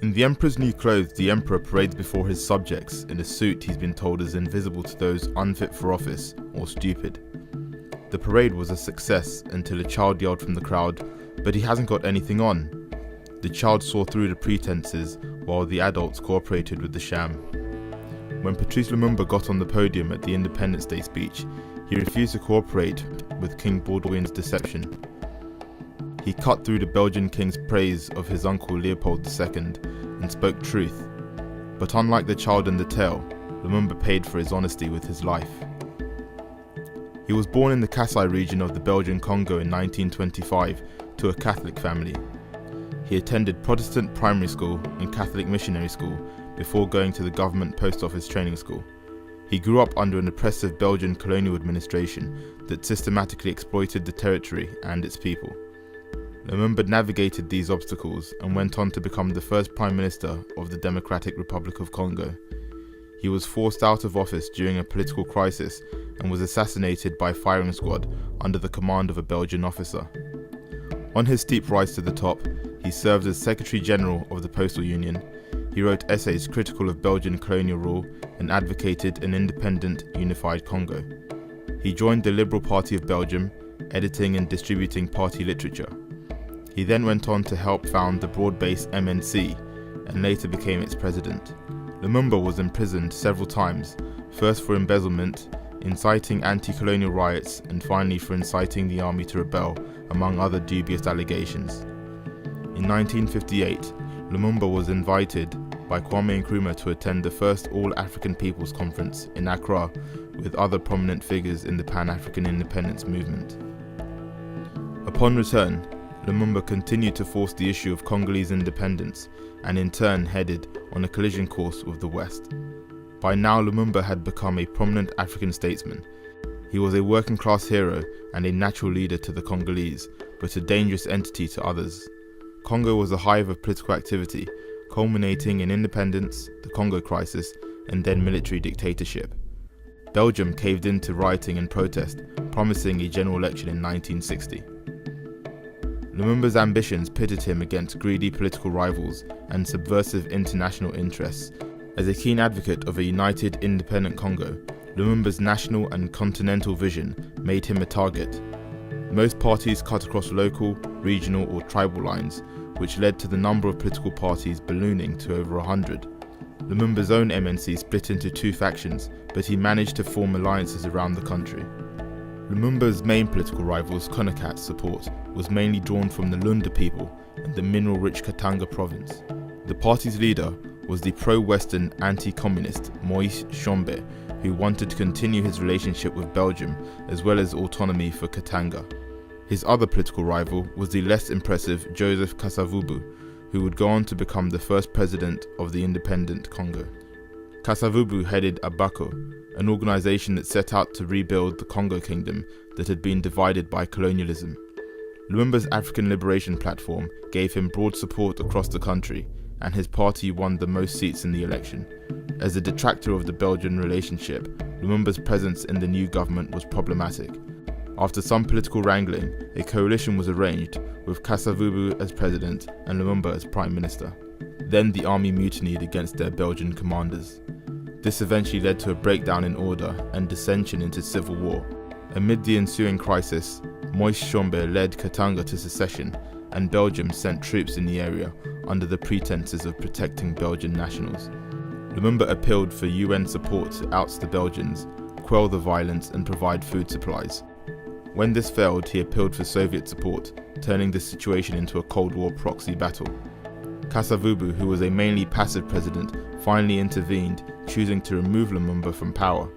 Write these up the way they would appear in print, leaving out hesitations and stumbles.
In the Emperor's new clothes, the Emperor parades before his subjects in a suit he's been told is invisible to those unfit for office or stupid. The parade was a success until a child yelled from the crowd, "But he hasn't got anything on." The child saw through the pretenses while the adults cooperated with the sham. When Patrice Lumumba got on the podium at the Independence Day speech, he refused to cooperate with King Baudouin's deception. He cut through the Belgian king's praise of his uncle Leopold II and spoke truth. But unlike the child in the tale, Lumumba paid for his honesty with his life. He was born in the Kasai region of the Belgian Congo in 1925 to a Catholic family. He attended Protestant primary school and Catholic missionary school before going to the government post office training school. He grew up under an oppressive Belgian colonial administration that systematically exploited the territory and its people. Lumumba navigated these obstacles and went on to become the first Prime Minister of the Democratic Republic of Congo. He was forced out of office during a political crisis and was assassinated by a firing squad under the command of a Belgian officer. On his steep rise to the top, he served as Secretary General of the Postal Union. He wrote essays critical of Belgian colonial rule and advocated an independent, unified Congo. He joined the Liberal Party of Belgium, editing and distributing party literature. He then went on to help found the broad-based MNC and later became its president. Lumumba was imprisoned several times, first for embezzlement, inciting anti-colonial riots, and finally for inciting the army to rebel, among other dubious allegations. In 1958, Lumumba was invited by Kwame Nkrumah to attend the first All-African People's Conference in Accra with other prominent figures in the Pan-African independence movement. Upon return, Lumumba continued to force the issue of Congolese independence and in turn headed on a collision course with the West. By now, Lumumba had become a prominent African statesman. He was a working-class hero and a natural leader to the Congolese, but a dangerous entity to others. Congo was a hive of political activity, culminating in independence, the Congo crisis, and then military dictatorship. Belgium caved in to rioting and protest, promising a general election in 1960. Lumumba's ambitions pitted him against greedy political rivals and subversive international interests. As a keen advocate of a united, independent Congo, Lumumba's national and continental vision made him a target. Most parties cut across local, regional or tribal lines, which led to the number of political parties ballooning to over 100. Lumumba's own MNC split into two factions, but he managed to form alliances around the country. Lumumba's main political rivals, Konakat's support was mainly drawn from the Lunda people and the mineral-rich Katanga province. The party's leader was the pro-Western anti-communist Moïse Tshombe, who wanted to continue his relationship with Belgium as well as autonomy for Katanga. His other political rival was the less impressive Joseph Kasavubu, who would go on to become the first president of the independent Congo. Kasavubu headed Abako, an organization that set out to rebuild the Congo kingdom that had been divided by colonialism. Lumumba's African Liberation Platform gave him broad support across the country, and his party won the most seats in the election. As a detractor of the Belgian relationship, Lumumba's presence in the new government was problematic. After some political wrangling, a coalition was arranged, with Kasavubu as president and Lumumba as prime minister. Then the army mutinied against their Belgian commanders. This eventually led to a breakdown in order and dissension into civil war. Amid the ensuing crisis, Moïse Tshombe led Katanga to secession, and Belgium sent troops in the area under the pretenses of protecting Belgian nationals. Lumumba appealed for UN support to oust the Belgians, quell the violence and provide food supplies. When this failed, he appealed for Soviet support, turning the situation into a Cold War proxy battle. Kasavubu, who was a mainly passive president, finally intervened, choosing to remove Lumumba from power.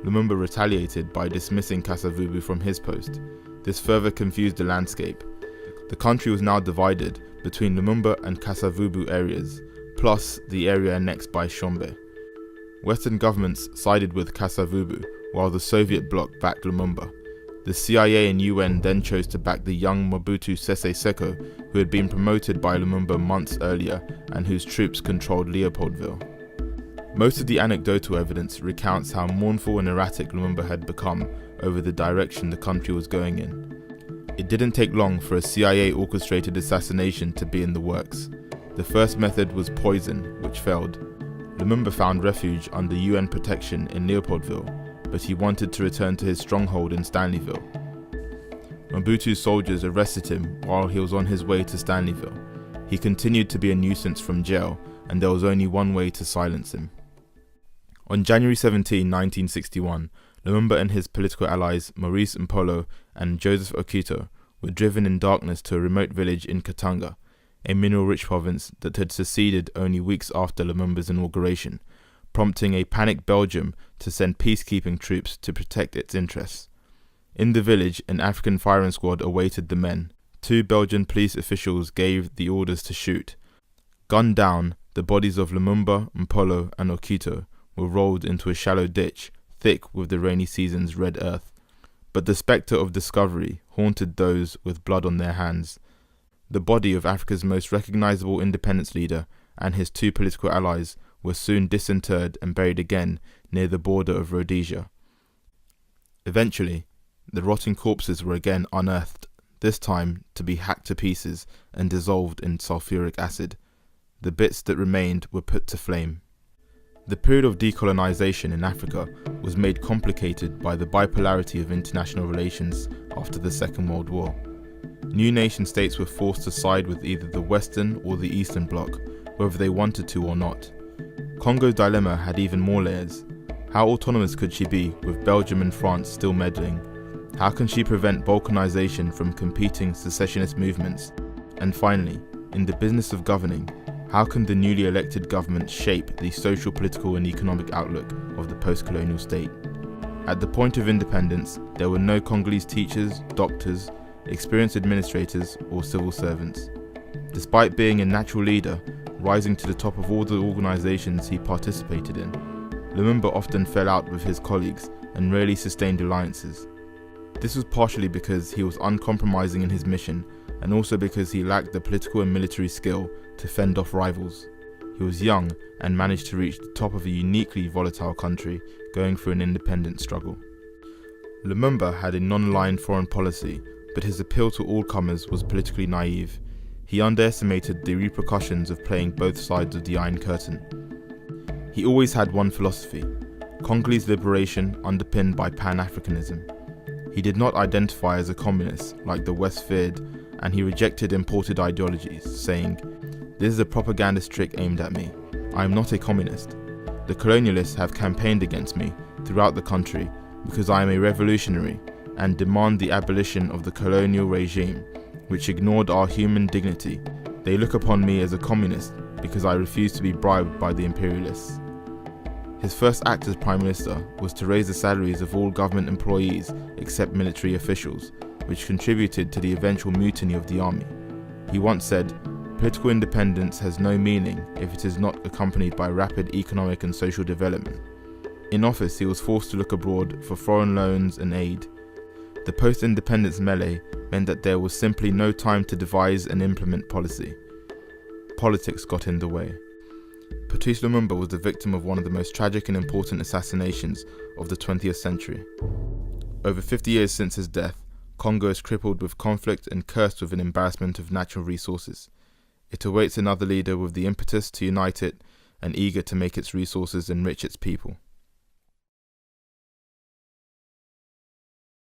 Lumumba retaliated by dismissing Kasavubu from his post. This further confused the landscape. The country was now divided between Lumumba and Kasavubu areas, plus the area annexed by Tshombe. Western governments sided with Kasavubu, while the Soviet bloc backed Lumumba. The CIA and UN then chose to back the young Mobutu Sese Seko, who had been promoted by Lumumba months earlier and whose troops controlled Leopoldville. Most of the anecdotal evidence recounts how mournful and erratic Lumumba had become over the direction the country was going in. It didn't take long for a CIA-orchestrated assassination to be in the works. The first method was poison, which failed. Lumumba found refuge under UN protection in Leopoldville, but he wanted to return to his stronghold in Stanleyville. Mobutu's soldiers arrested him while he was on his way to Stanleyville. He continued to be a nuisance from jail, and there was only one way to silence him. On January 17, 1961, Lumumba and his political allies Maurice Mpolo and Joseph Okito were driven in darkness to a remote village in Katanga, a mineral-rich province that had seceded only weeks after Lumumba's inauguration, prompting a panicked Belgium to send peacekeeping troops to protect its interests. In the village, an African firing squad awaited the men. 2 Belgian police officials gave the orders to shoot. Gunned down, the bodies of Lumumba, Mpolo, and Okito were rolled into a shallow ditch, thick with the rainy season's red earth. But the spectre of discovery haunted those with blood on their hands. The body of Africa's most recognizable independence leader and his 2 political allies were soon disinterred and buried again near the border of Rhodesia. Eventually, the rotting corpses were again unearthed, this time to be hacked to pieces and dissolved in sulfuric acid. The bits that remained were put to flame. The period of decolonization in Africa was made complicated by the bipolarity of international relations after the Second World War. New nation-states were forced to side with either the Western or the Eastern Bloc, whether they wanted to or not. Congo's dilemma had even more layers. How autonomous could she be, with Belgium and France still meddling? How can she prevent balkanization from competing secessionist movements? And finally, in the business of governing, how can the newly elected government shape the social, political and economic outlook of the post-colonial state? At the point of independence, there were no Congolese teachers, doctors, experienced administrators or civil servants. Despite being a natural leader, rising to the top of all the organizations he participated in, Lumumba often fell out with his colleagues and rarely sustained alliances. This was partially because he was uncompromising in his mission, and also because he lacked the political and military skill to fend off rivals. He was young and managed to reach the top of a uniquely volatile country going through an independence struggle. Lumumba had a non-aligned foreign policy, but his appeal to all comers was politically naive. He underestimated the repercussions of playing both sides of the Iron Curtain. He always had one philosophy: Congolese liberation underpinned by Pan-Africanism. He did not identify as a communist like the West feared, and he rejected imported ideologies, saying, "This is a propagandist trick aimed at me. I am not a communist. The colonialists have campaigned against me throughout the country because I am a revolutionary and demand the abolition of the colonial regime, which ignored our human dignity. They look upon me as a communist because I refuse to be bribed by the imperialists." His first act as Prime Minister was to raise the salaries of all government employees except military officials, which contributed to the eventual mutiny of the army. He once said, "Political independence has no meaning if it is not accompanied by rapid economic and social development." In office, he was forced to look abroad for foreign loans and aid. The post-independence melee meant that there was simply no time to devise and implement policy. Politics got in the way. Patrice Lumumba was the victim of one of the most tragic and important assassinations of the 20th century. Over 50 years since his death, Congo is crippled with conflict and cursed with an embarrassment of natural resources. It awaits another leader with the impetus to unite it and eager to make its resources enrich its people.